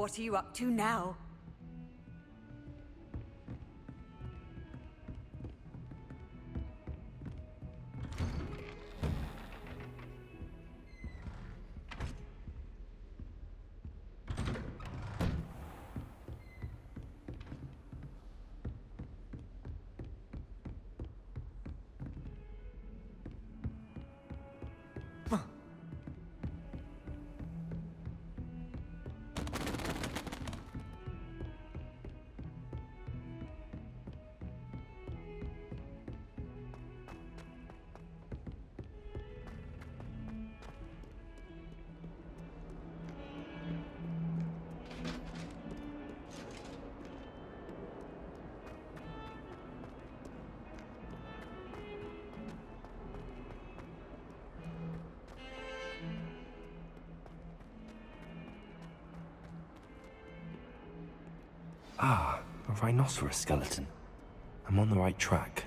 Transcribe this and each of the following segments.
What are you up to now? Ah, a rhinoceros skeleton. I'm on the right track.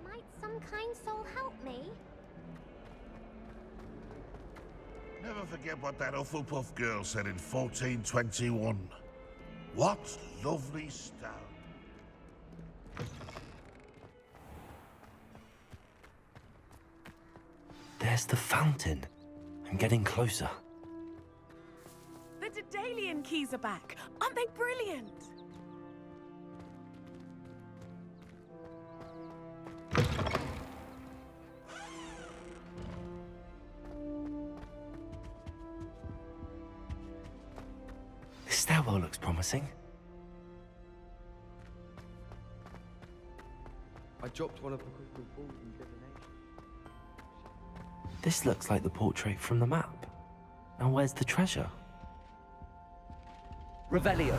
Might some kind soul help me? Never forget what that Hufflepuff girl said in 1421. What lovely stone. There's the fountain. I'm getting closer. The Daedalian keys are back. Aren't they brilliant? This stairwell looks promising. I dropped one of the crystal balls in divination. This looks like the portrait from the map. Now where's the treasure? Revelio.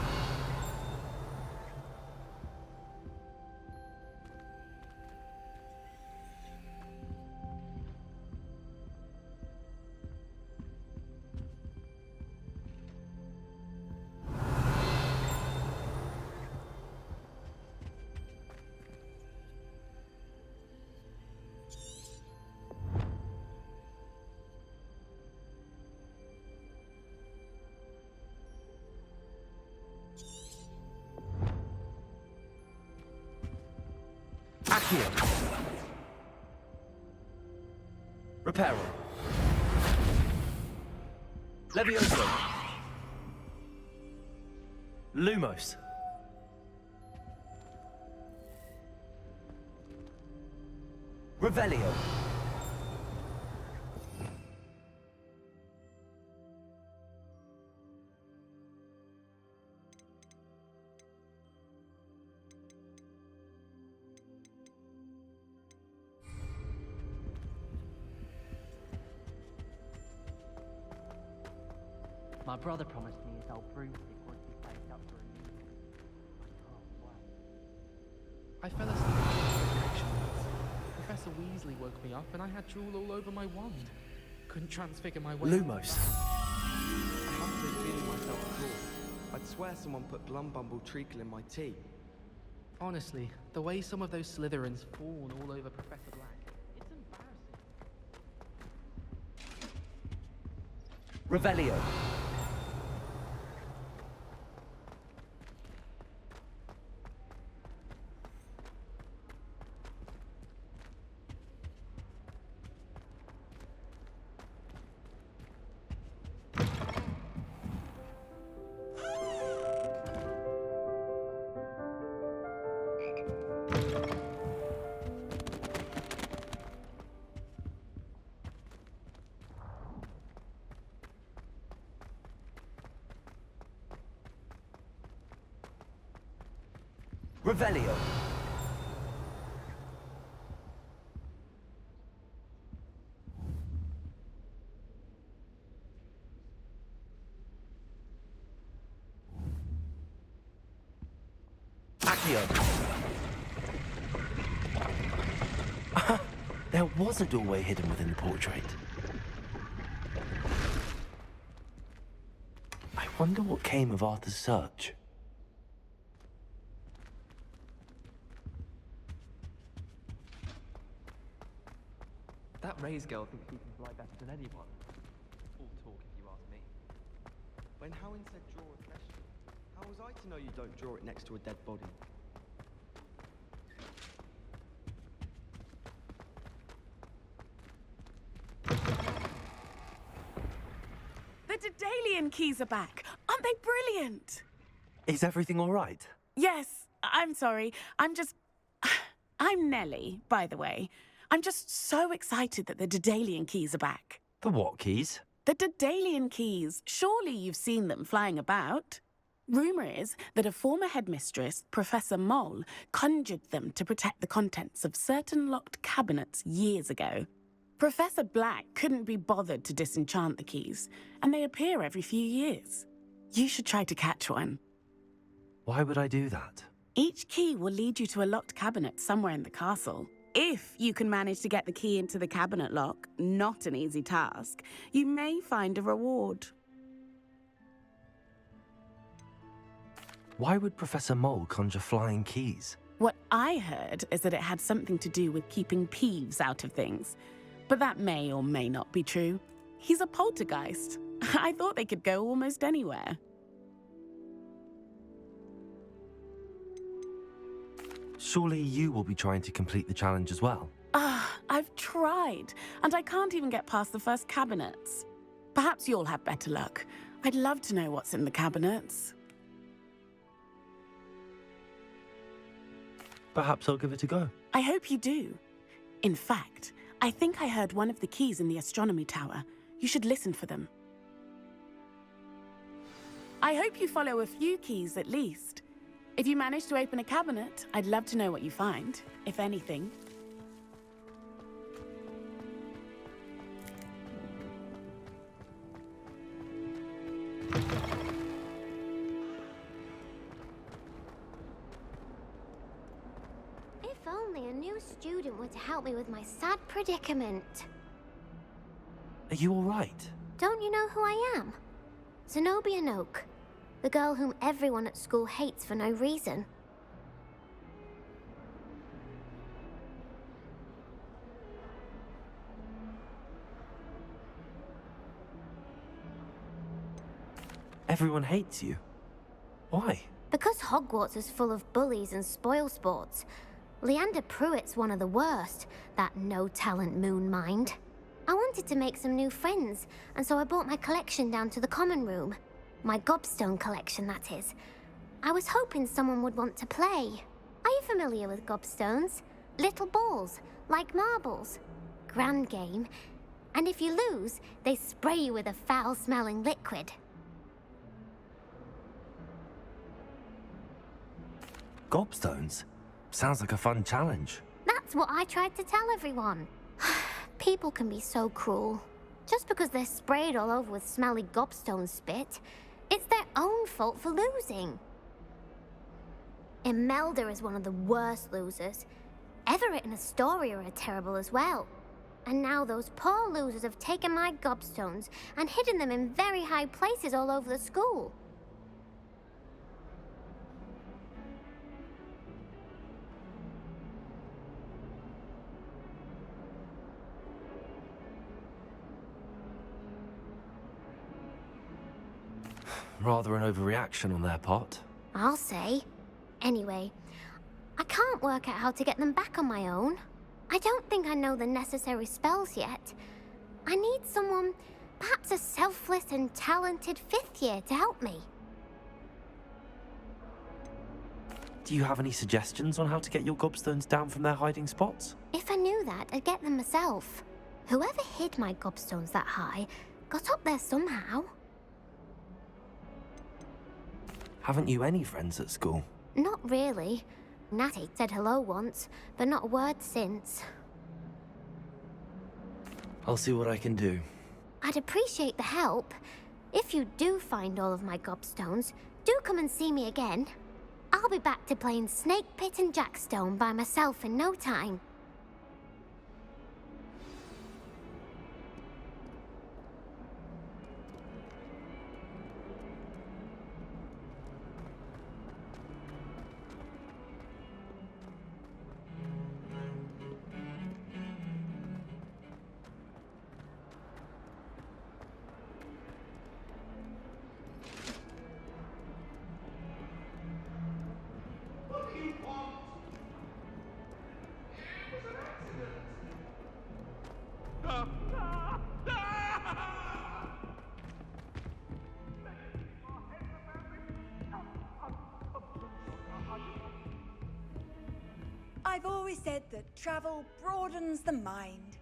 Accio. Reparo. Levioso. Lumos. Revelio. My brother promised me his old broomstick would be placed up for renewal. I can't wait. I fell asleep in the direction once. Professor Weasley woke me up and I had drool all over my wand. Couldn't transfigure my way. Lumos. I haven't been feeling myself at all. I'd swear someone put Glumbumble treacle in my tea. Honestly, the way some of those Slytherins fawn all over Professor Black, it's embarrassing. Revelio. Revelio. Accio. There was a doorway hidden within the portrait. I wonder what came of Arthur's search. Ray's girl thinks he can fly better than anyone. All talk, if you ask me. When Howin said draw a question, how was I to know you don't draw it next to a dead body? The Dedalian keys are back. Aren't they brilliant? Is everything all right? Yes, I'm sorry. I'm Nellie, by the way. I'm just so excited that the Dedalian keys are back. The what keys? The Dedalian keys. Surely you've seen them flying about. Rumour is that a former headmistress, Professor Mole, conjured them to protect the contents of certain locked cabinets years ago. Professor Black couldn't be bothered to disenchant the keys, and they appear every few years. You should try to catch one. Why would I do that? Each key will lead you to a locked cabinet somewhere in the castle. If you can manage to get the key into the cabinet lock, not an easy task, you may find a reward. Why would Professor Mole conjure flying keys? What I heard is that it had something to do with keeping Peeves out of things. But that may or may not be true. He's a poltergeist. I thought they could go almost anywhere. Surely you will be trying to complete the challenge as well. I've tried, and I can't even get past the first cabinets. Perhaps you'll have better luck. I'd love to know what's in the cabinets. Perhaps I'll give it a go. I hope you do. In fact, I think I heard one of the keys in the astronomy tower. You should listen for them. I hope you follow a few keys at least. If you manage to open a cabinet, I'd love to know what you find, if anything. If only a new student were to help me with my sad predicament. Are you all right? Don't you know who I am? Zenobia Noak, the girl whom everyone at school hates for no reason. Everyone hates you. Why? Because Hogwarts is full of bullies and spoilsports. Leander Pruitt's one of the worst, that no-talent moon mind. I wanted to make some new friends, and so I brought my collection down to the common room. My gobstone collection, that is. I was hoping someone would want to play. Are you familiar with gobstones? Little balls, like marbles. Grand game. And if you lose, they spray you with a foul-smelling liquid. Gobstones? Sounds like a fun challenge. That's what I tried to tell everyone. People can be so cruel. Just because they're sprayed all over with smelly gobstone spit, it's their own fault for losing. Imelda is one of the worst losers. Everett and Astoria are terrible as well. And now those poor losers have taken my gobstones and hidden them in very high places all over the school. Rather an overreaction on their part. I'll say. Anyway, I can't work out how to get them back on my own. I don't think I know the necessary spells yet. I need someone, perhaps a selfless and talented fifth year to help me. Do you have any suggestions on how to get your gobstones down from their hiding spots? If I knew that, I'd get them myself. Whoever hid my gobstones that high got up there somehow. Haven't you any friends at school? Not really. Natty said hello once, but not a word since. I'll see what I can do. I'd appreciate the help. If you do find all of my gobstones, do come and see me again. I'll be back to playing Snake Pit and Jackstone by myself in no time. I've always said that travel broadens the mind.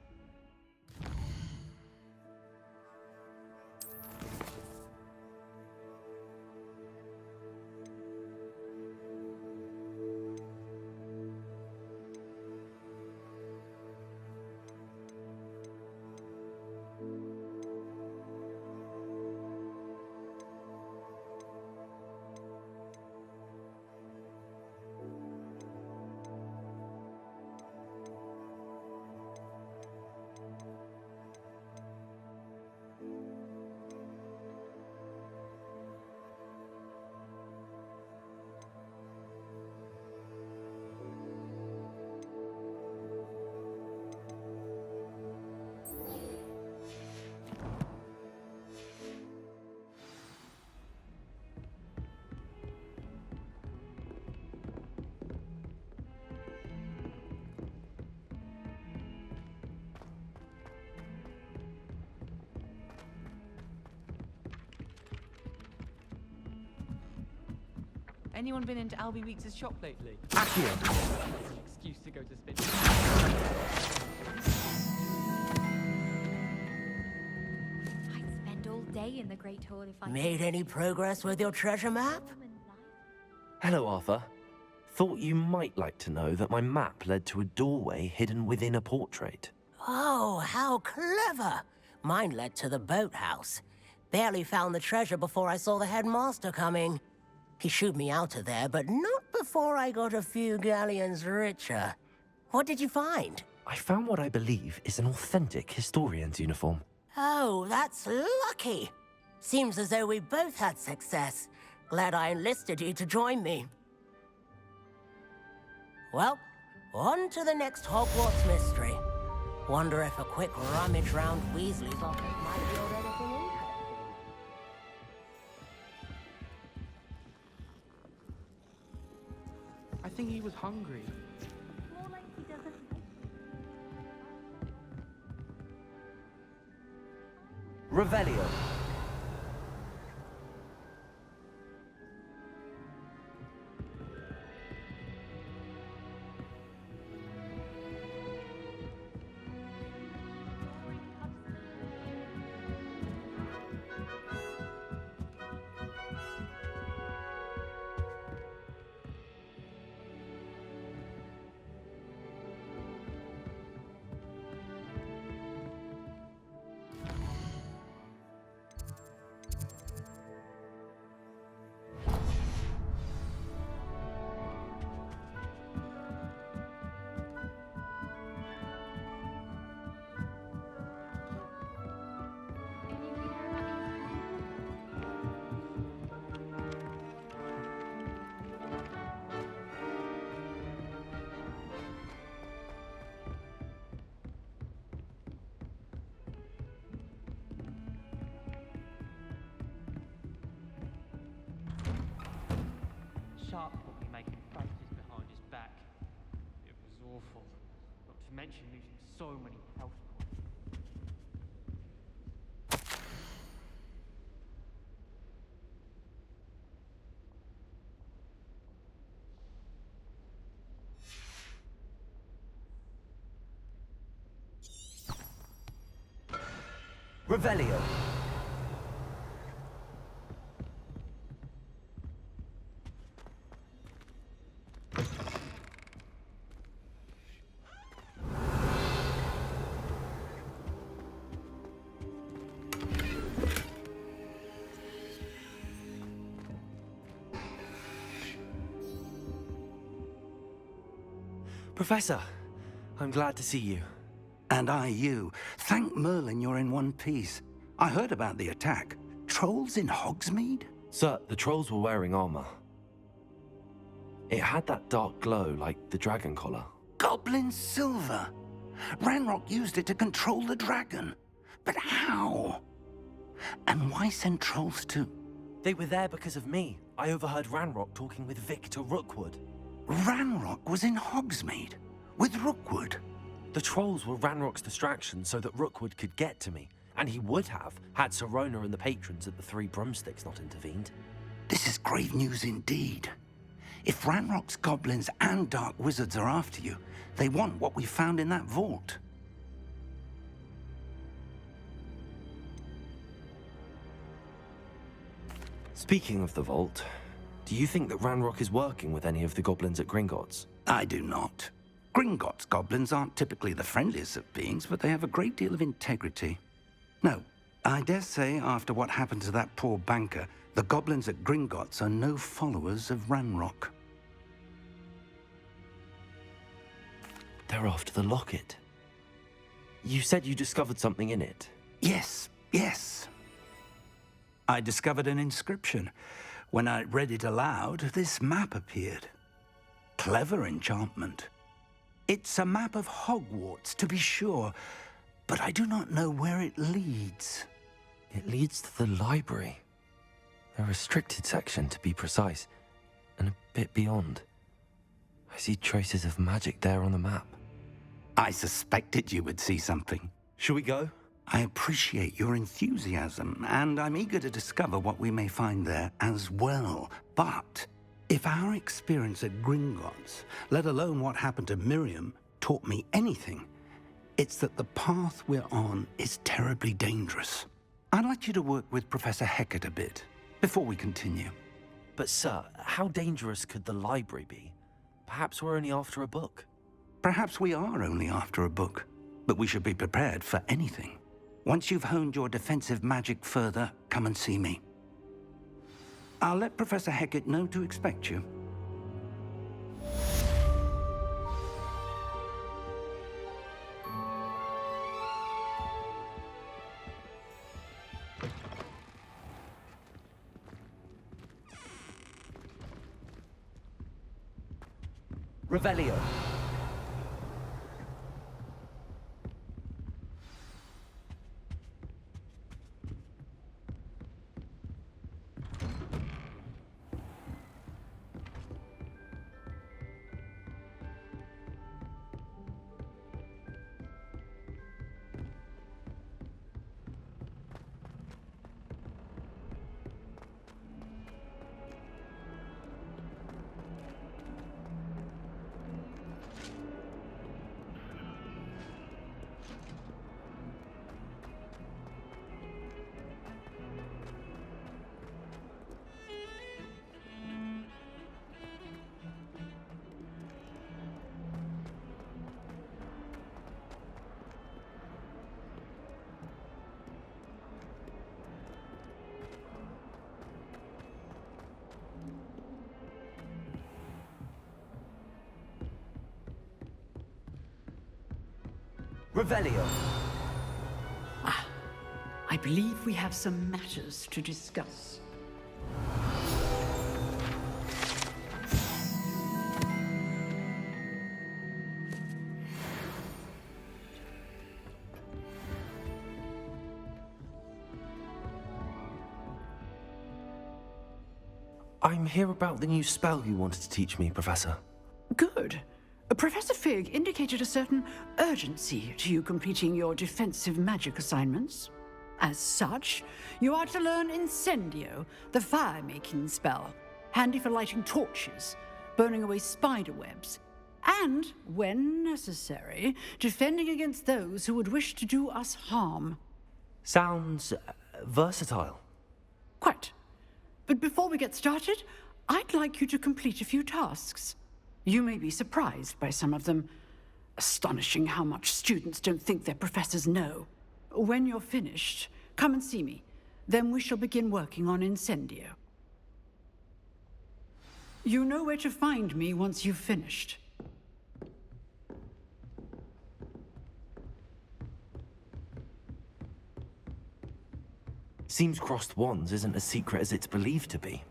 Anyone been into Albie Weeks' shop lately? Accio! An excuse to go to spin. I'd spend all day in the Great Hall if I Made any progress with your treasure map? Hello, Arthur. Thought you might like to know that my map led to a doorway hidden within a portrait. Oh, how clever! Mine led to the boathouse. Barely found the treasure before I saw the headmaster coming. He shooed me out of there, but not before I got a few galleons richer. What did you find? I found what I believe is an authentic historian's uniform. Oh, that's lucky. Seems as though we both had success. Glad I enlisted you to join me. Well, on to the next Hogwarts mystery. Wonder if a quick rummage round Weasley's office might yield anything interesting. I think he was hungry. more like he doesn't Revelio. Sharp caught me making faces behind his back. It was awful. Not to mention losing so many health points. Revelio. Professor, I'm glad to see you. And I you. Thank Merlin you're in one piece. I heard about the attack. Trolls in Hogsmeade? Sir, the trolls were wearing armor. It had that dark glow like the dragon collar. Goblin silver. Ranrock used it to control the dragon. But how? And why send trolls too? They were there because of me. I overheard Ranrock talking with Victor Rookwood. Ranrock was in Hogsmeade with Rookwood. The trolls were Ranrock's distraction so that Rookwood could get to me, and he would have had Sirona and the patrons at the Three Broomsticks not intervened. This is grave news indeed. If Ranrock's goblins and dark wizards are after you, they want what we found in that vault. Speaking of the vault, do you think that Ranrock is working with any of the goblins at Gringotts? I do not. Gringotts goblins aren't typically the friendliest of beings, but they have a great deal of integrity. No, I dare say after what happened to that poor banker, the goblins at Gringotts are no followers of Ranrock. They're after the locket. You said you discovered something in it. Yes. I discovered an inscription. When I read it aloud, this map appeared. Clever enchantment. It's a map of Hogwarts, to be sure, but I do not know where it leads. It leads to the library. The restricted section, to be precise, and a bit beyond. I see traces of magic there on the map. I suspected you would see something. Shall we go? I appreciate your enthusiasm, and I'm eager to discover what we may find there as well. But if our experience at Gringotts, let alone what happened to Miriam, taught me anything, it's that the path we're on is terribly dangerous. I'd like you to work with Professor Hecat a bit before we continue. But sir, how dangerous could the library be? Perhaps we're only after a book. Perhaps we are only after a book, but we should be prepared for anything. Once you've honed your defensive magic further, come and see me. I'll let Professor Hecat know to expect you. Revelio. Revelio. I believe we have some matters to discuss. I'm here about the new spell you wanted to teach me, Professor. Good. Professor Fig indicated a certain urgency to you completing your defensive magic assignments. As such, you are to learn Incendio, the fire-making spell, handy for lighting torches, burning away spider webs, and, when necessary, defending against those who would wish to do us harm. Sounds versatile. Quite. But before we get started, I'd like you to complete a few tasks. You may be surprised by some of them. Astonishing how much students don't think their professors know. When you're finished, come and see me. Then we shall begin working on Incendio. You know where to find me once you've finished. Seems crossed wands isn't as secret as it's believed to be.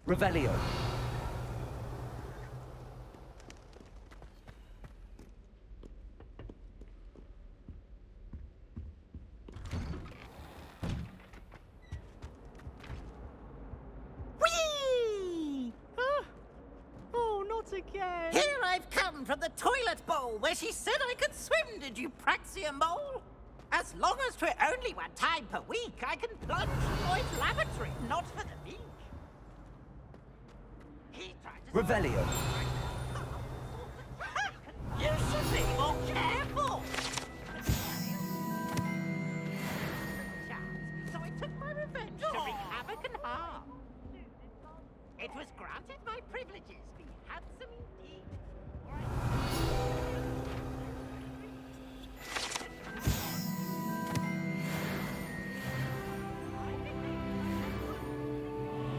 Revelio. again! Here I've come from the toilet bowl where she said I could swim, did you praxia mole? As long as 'twere only one time per week, I can plunge in Lloyd's lavatory, not for the meek. He tried to... Revelio. You should be more careful! So I took my revenge to wreak havoc and harm. It was granted my privileges, be handsome indeed.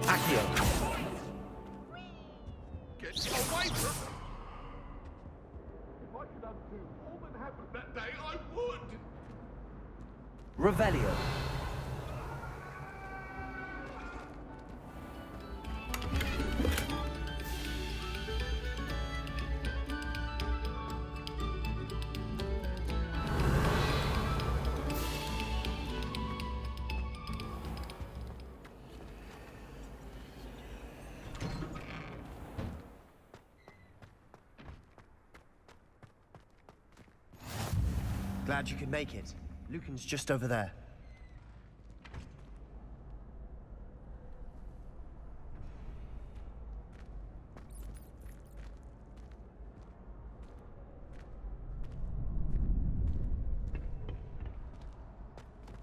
Accio. Get away from me! If I could undo all that happened that day, I would! Revelio. Glad you could make it. Lucan's just over there.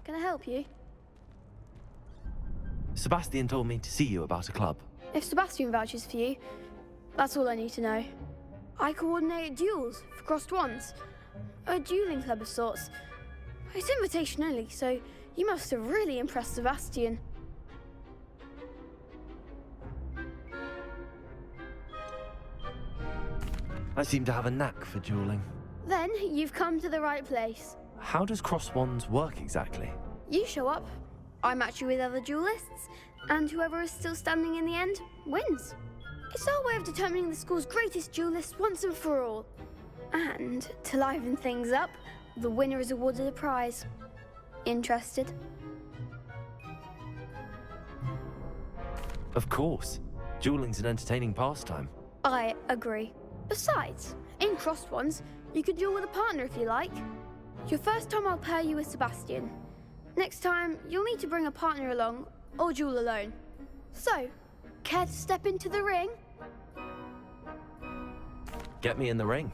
Can I help you? Sebastian told me to see you about a club. If Sebastian vouches for you, that's all I need to know. I coordinate duels for crossed wands. A dueling club of sorts. It's invitation only, so you must have really impressed Sebastian. I seem to have a knack for dueling. Then you've come to the right place. How does cross wands work exactly? You show up, I match you with other duelists, and whoever is still standing in the end wins. It's our way of determining the school's greatest duelist once and for all. And to liven things up, the winner is awarded a prize. Interested? Of course. Dueling's an entertaining pastime. I agree. Besides, in crossed ones, you can duel with a partner if you like. Your first time I'll pair you with Sebastian. Next time, you'll need to bring a partner along, or duel alone. So, care to step into the ring? Get me in the ring.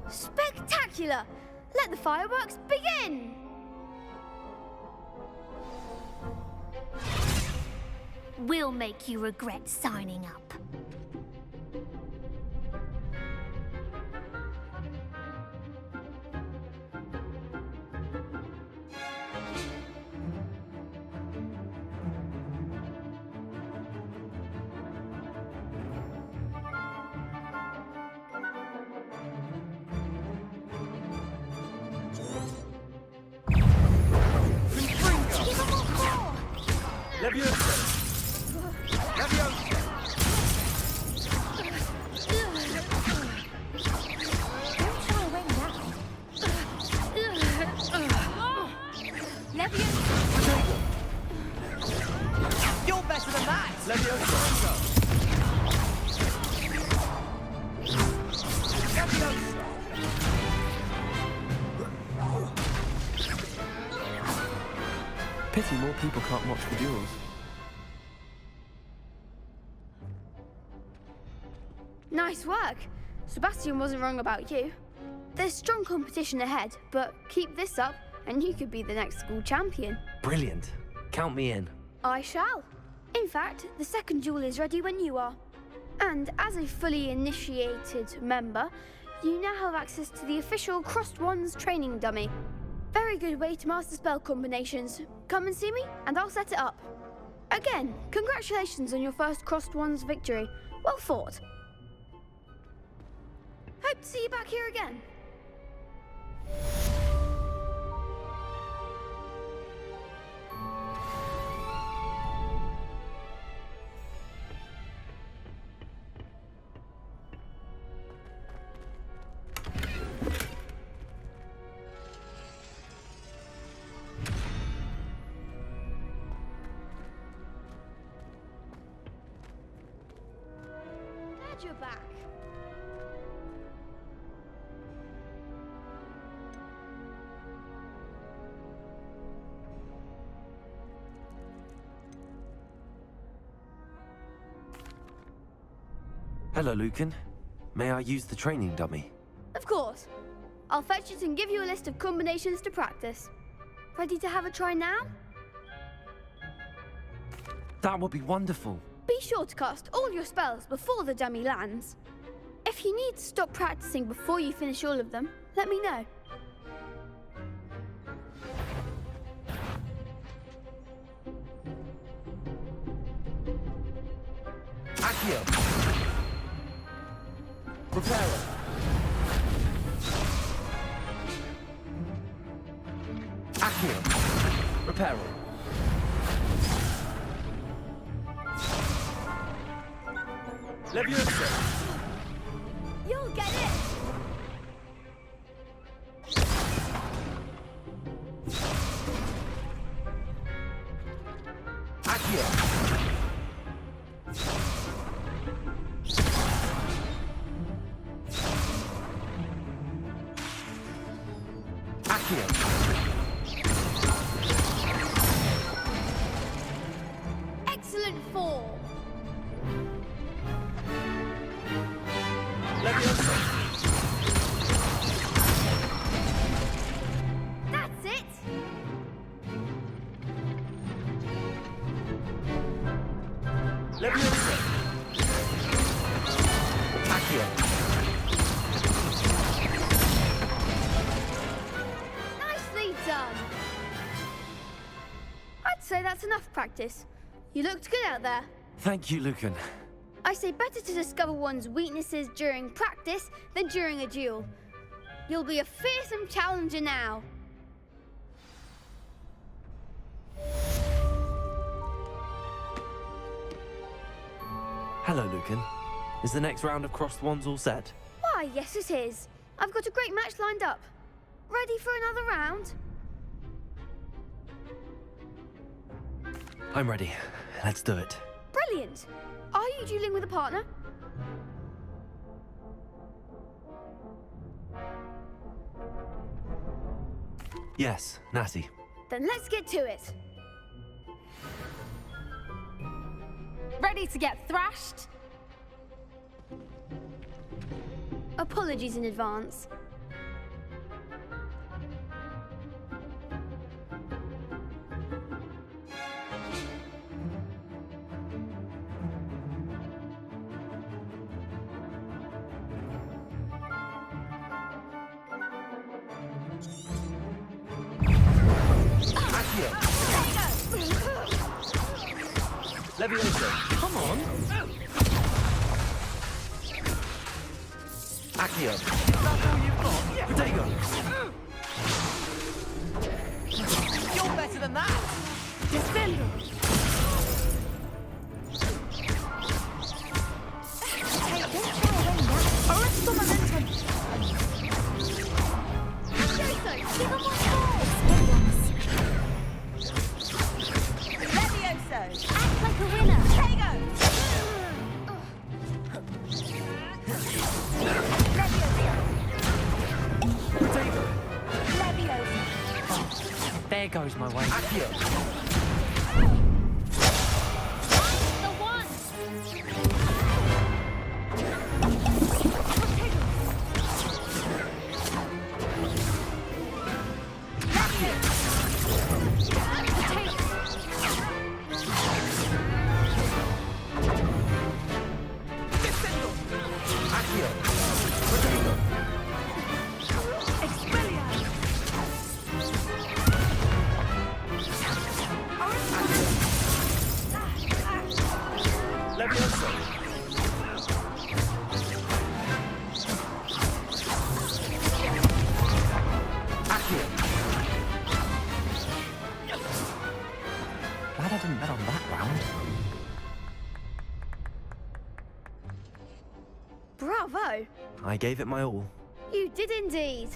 Spectacular! Let the fireworks begin! We'll make you regret signing up. You're better than that! Pity more people can't watch the duels. Nice work. Sebastian wasn't wrong about you. There's strong competition ahead, but keep this up and you could be the next school champion. Brilliant. Count me in. I shall. In fact, the second duel is ready when you are. And as a fully initiated member, you now have access to the official Crossed Wands training dummy. Very good way to master spell combinations. Come and see me, and I'll set it up. Again, congratulations on your first Crossed Wands victory. Well fought. Hope to see you back here again. Glad you're back. Hello, Lucan. May I use the training dummy? Of course. I'll fetch it and give you a list of combinations to practice. Ready to have a try now? That would be wonderful. Be sure to cast all your spells before the dummy lands. If you need to stop practicing before you finish all of them, let me know. Accio! Reparo! Accio! Reparo! Leviosa! You'll get it! Accio! Accio! Excellent form! Leviosa! That's it! Leviosa! Accio! Nicely done! I'd say that's enough practice. You looked good out there. Thank you, Lucan. I say better to discover one's weaknesses during practice than during a duel. You'll be a fearsome challenger now. Hello, Lucan. Is the next round of crossed wands all set? Why, yes it is. I've got a great match lined up. Ready for another round? I'm ready. Let's do it. Brilliant! Are you dueling with a partner? Yes, Natty. Then let's get to it. Ready to get thrashed? Apologies in advance. Leviosa! Come on! Accio! That's all you've got? Protego! You're better than that! Defender! Hey, don't throw away now. Arresto momentum. Jason, give him one Levioso! Act like a winner. Tego! Protego! Levioso! There goes my way. Accio! The one! Accio! Protego! Leviosa! Accio! Glad I didn't bet on that round. Bravo! I gave it my all. You did indeed.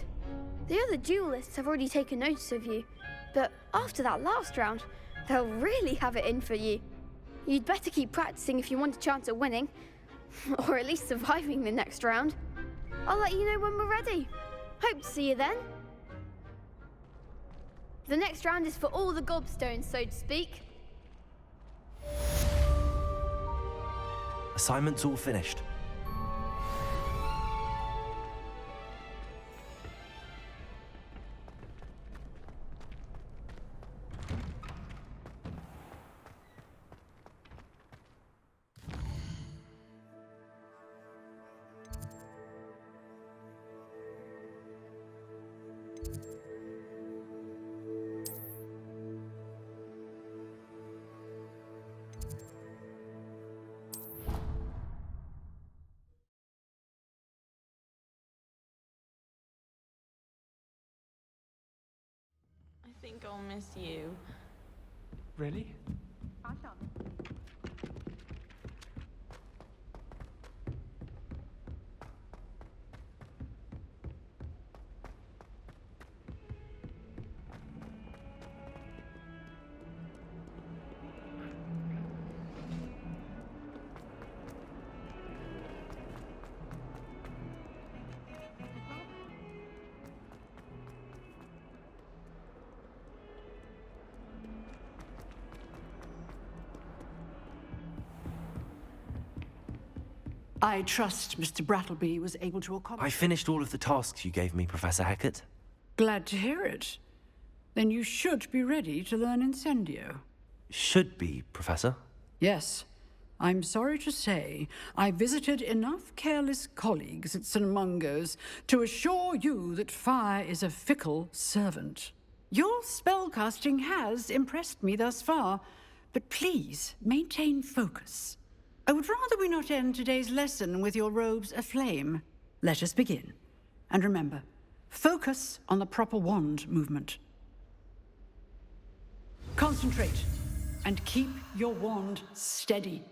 The other duelists have already taken notice of you, but after that last round, they'll really have it in for you. You'd better keep practicing if you want a chance at winning, or at least surviving the next round. I'll let you know when we're ready. Hope to see you then. The next round is for all the gobstones, so to speak. Assignment's all finished. think I'll miss you. Really? I shall. I trust Mr. Brattleby was able to accomplish. I finished all of the tasks you gave me, Professor Hackett. Glad to hear it. Then you should be ready to learn Incendio. Should be, Professor. Yes. I'm sorry to say, I visited enough careless colleagues at St. Mungo's to assure you that fire is a fickle servant. Your spellcasting has impressed me thus far, but please maintain focus. I would rather we not end today's lesson with your robes aflame. Let us begin. And remember, focus on the proper wand movement. Concentrate, and keep your wand steady.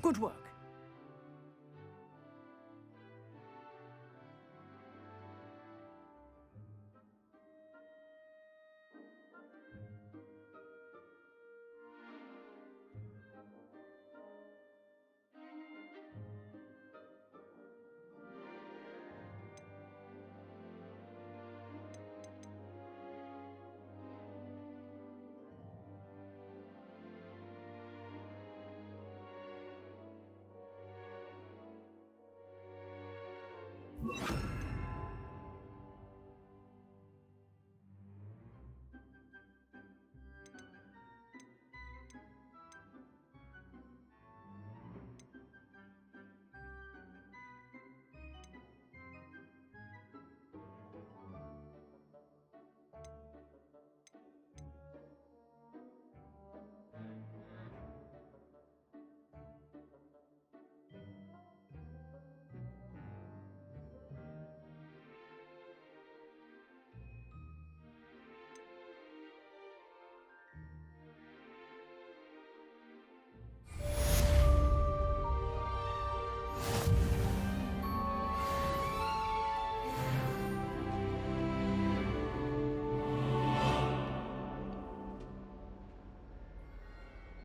Good work. You